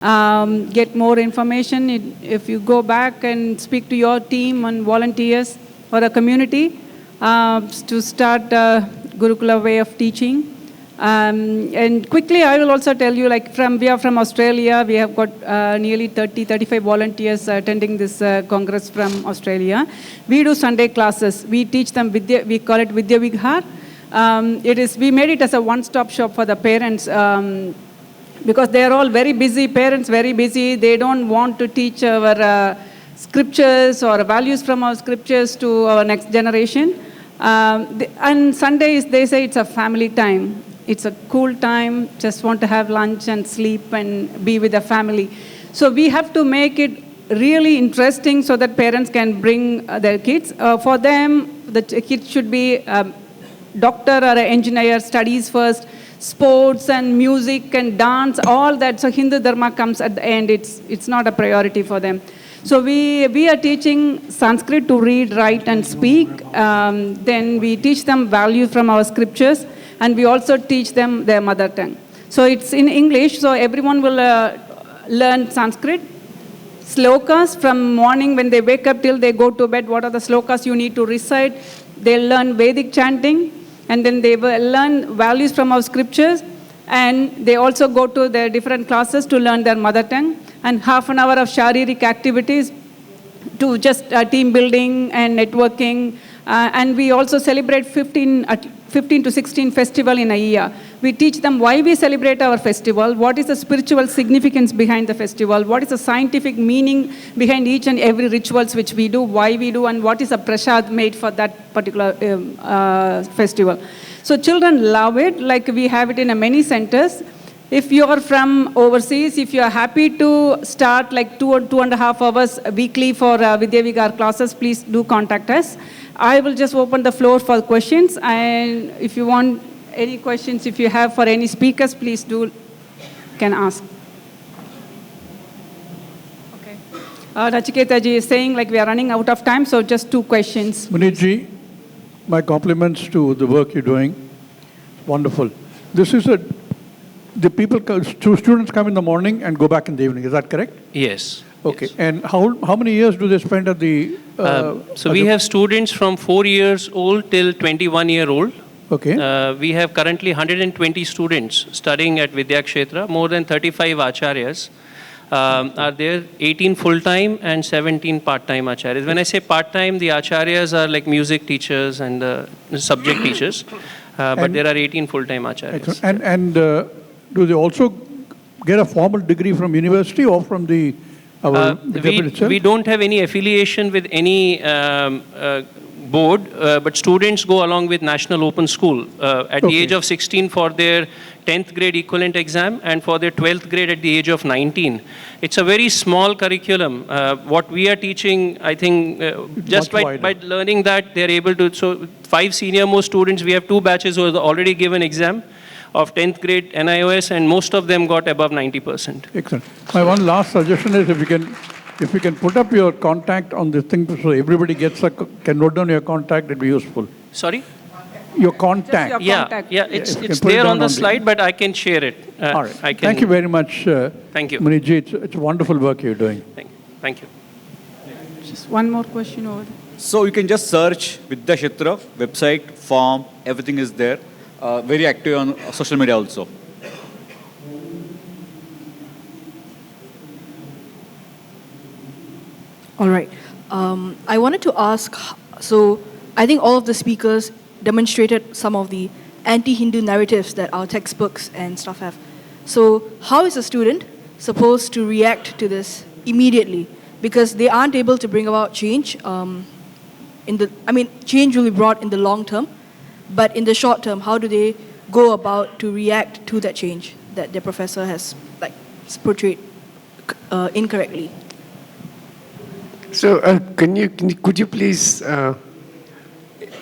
get more information. If you go back and speak to your team and volunteers or a community to start Gurukula way of teaching. And quickly, I will also tell you, we are from Australia. We have got nearly 35 volunteers attending this Congress from Australia. We do Sunday classes. We teach them Vidya, we call it Vidya Vighar. We made it as a one-stop shop for the parents because they are all very busy, parents very busy. They don't want to teach our scriptures or values from our scriptures to our next generation. And Sundays, they say it's a family time. It's a cool time, just want to have lunch and sleep and be with the family. So we have to make it really interesting so that parents can bring their kids. For them, the kids should be a doctor or an engineer, studies first, sports and music and dance, all that. So Hindu Dharma comes at the end. It's not a priority for them. So we are teaching Sanskrit to read, write, and speak. Then we teach them values from our scriptures. And we also teach them their mother tongue. So it's in English, so everyone will learn Sanskrit. Slokas from morning when they wake up till they go to bed, what are the slokas you need to recite. They'll learn Vedic chanting, and then they will learn values from our scriptures. And they also go to their different classes to learn their mother tongue. And half an hour of sharirik activities to just team building and networking. And we also celebrate 15 to 16 festivals in a year. We teach them why we celebrate our festival, what is the spiritual significance behind the festival, what is the scientific meaning behind each and every rituals which we do, why we do, and what is a prasad made for that particular festival. So children love it, like we have it in many centers. If you are from overseas, if you are happy to start like 2.5 hours weekly for Vidya Vighar classes, please do contact us. I will just open the floor for questions, and if you want any questions, if you have for any speakers, please can ask. Okay. Nachiketa ji is saying like we are running out of time, so just 2 questions. Muniji, my compliments to the work you're doing. Wonderful. This is students come in the morning and go back in the evening. Is that correct? Yes. Okay. Yes. And how many years do they spend at the... so we have students from 4 years old till 21 year old. Okay. We have currently 120 students studying at Vidyakshetra. More than 35 acharyas are there, 18 full-time and 17 part-time acharyas. When I say part-time, the acharyas are like music teachers and subject teachers. But there are 18 full-time acharyas. And do they also get a formal degree from university or from the... we don't have any affiliation with any board, but students go along with National Open School at the age of 16 for their 10th grade equivalent exam and for their 12th grade at the age of 19. It's a very small curriculum. What we are teaching, I think, just by learning that, they're able to... So 5 senior most students, we have 2 batches who have already given exam of 10th grade NIOS, and most of them got above 90%. Excellent. My one last suggestion is if you can put up your contact on this thing so everybody can note down your contact, it'd be useful. Sorry? Your contact. Yeah, it's there on the slide, but I can share it. All right. Thank you very much. Thank you. Muniji, it's wonderful work you're doing. Thank you. Just one more question over there. So you can just search Vidyakshetra, website, form, everything is there. Very active on social media also. All right. I wanted to ask, so I think all of the speakers demonstrated some of the anti-Hindu narratives that our textbooks and stuff have. So how is a student supposed to react to this immediately? Because they aren't able to bring about change. Change will be brought in the long term. But in the short term, how do they go about to react to that change that their professor has portrayed incorrectly? So could you please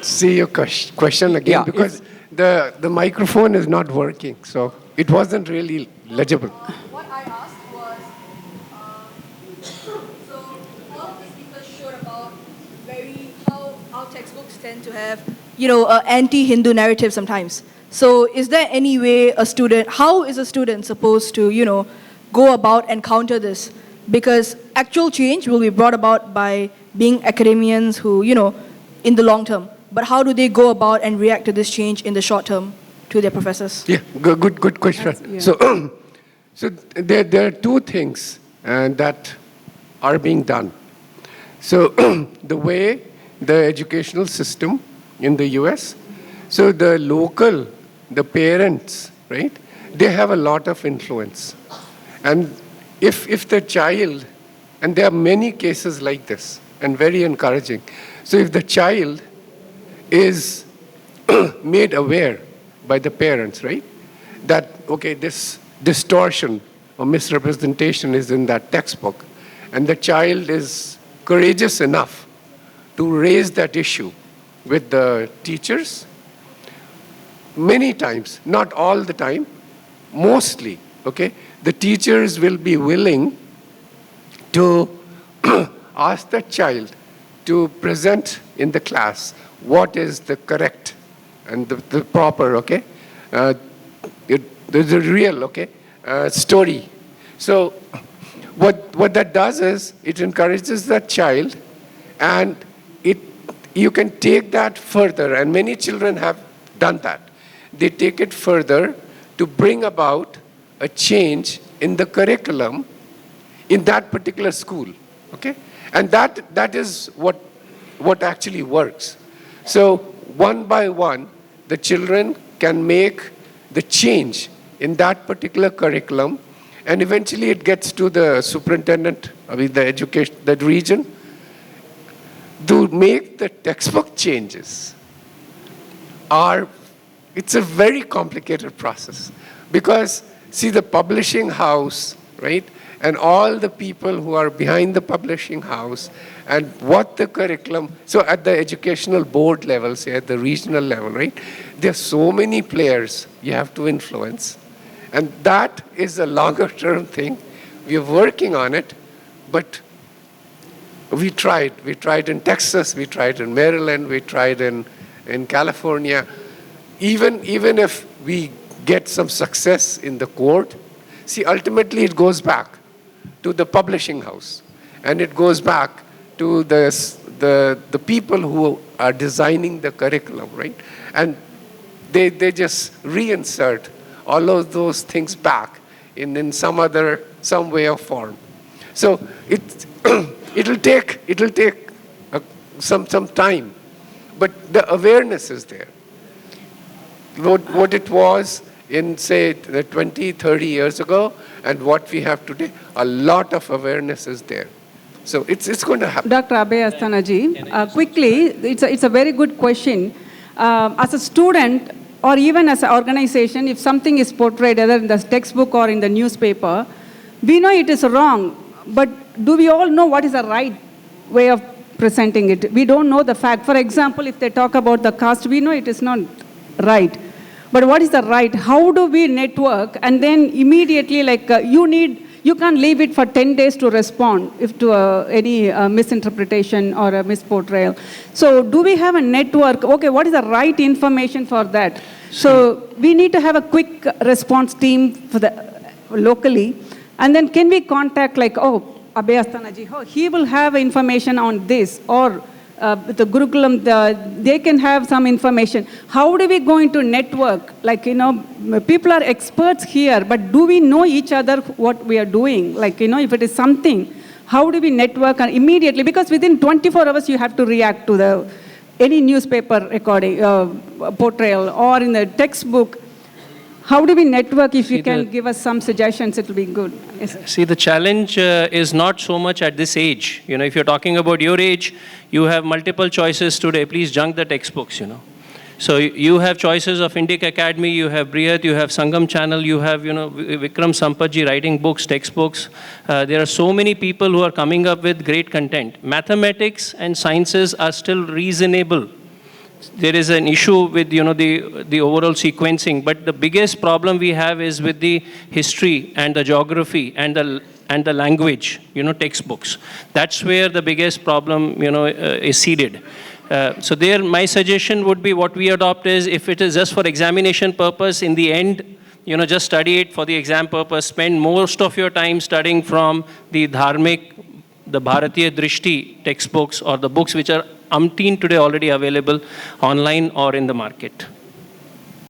say your question again? Yeah, because the microphone is not working, so it wasn't really legible. What I asked was, so all of the speakers showed about how our textbooks tend to have anti-Hindu narrative sometimes. So is there any way how is a student supposed to, go about and counter this? Because actual change will be brought about by being academians who, in the long term. But how do they go about and react to this change in the short term to their professors? Yeah, good question. Yeah. So there are two things that are being done. So the way the educational system in the US, so the parents, right, they have a lot of influence. And if the child, and there are many cases like this, and very encouraging. So if the child is made aware by the parents, right, that, okay, this distortion or misrepresentation is in that textbook, and the child is courageous enough to raise that issue with the teachers, many times, not all the time, mostly, okay, the teachers will be willing to ask the child to present in the class what is the correct and the proper, okay, there's a real, okay, story. So what that does is it encourages that child, and you can take that further, and many children have done that. They take it further to bring about a change in the curriculum in that particular school, okay? And that is what actually works. So one by one, the children can make the change in that particular curriculum, and eventually it gets to the superintendent, the education, that region, to make the textbook changes. It's a very complicated process, because see, the publishing house, right, and all the people who are behind the publishing house, and what the curriculum, so at the educational board level, say at the regional level, right, there are so many players you have to influence, and that is a longer term thing. We are working on it, but we tried in Texas, we tried in Maryland, we tried in California. Even if we get some success in the court, see, ultimately it goes back to the publishing house, and it goes back to the people who are designing the curriculum, right? And they just reinsert all of those things back in some way or form. So it'll take some time, but the awareness is there. What it was in, say, 20, 30 years ago, and what we have today, a lot of awareness is there. So it's going to happen. Dr. Abhay Asthanaji, quickly, it's a very good question. As a student, or even as an organization, if something is portrayed either in the textbook or in the newspaper, we know it is wrong, but do we all know what is the right way of presenting it? We don't know the fact. For example, if they talk about the caste, we know it is not right. But what is the right? How do we network? And then immediately, like, you can't leave it for 10 days to respond if to any misinterpretation or a misportrayal. So do we have a network? Okay, what is the right information for that? So we need to have a quick response team for locally. And then can we contact, like, Abhay Asthanaji, he will have information on this, or the Gurukulam, they can have some information. How do we going to network? Like, people are experts here, but do we know each other what we are doing? Like, if it is something, how do we network and immediately? Because within 24 hours, you have to react to any newspaper recording, portrayal, or in the textbook. How do we network? If you can give us some suggestions, it will be good. Yes. See, the challenge is not so much at this age. If you're talking about your age, you have multiple choices today. Please junk the textbooks, So you have choices of Indic Academy, you have Brihat, you have Sangam Channel, you have, Vikram Sampatji writing books, textbooks. There are so many people who are coming up with great content. Mathematics and sciences are still reasonable. There is an issue with, the overall sequencing, but the biggest problem we have is with the history and the geography and the language, textbooks. That's where the biggest problem, is seeded. So there, my suggestion would be what we adopt is, if it is just for examination purpose, in the end, just study it for the exam purpose. Spend most of your time studying from the Dharmic, the Bharatiya Drishti textbooks or the books which are umpteen today already available online or in the market.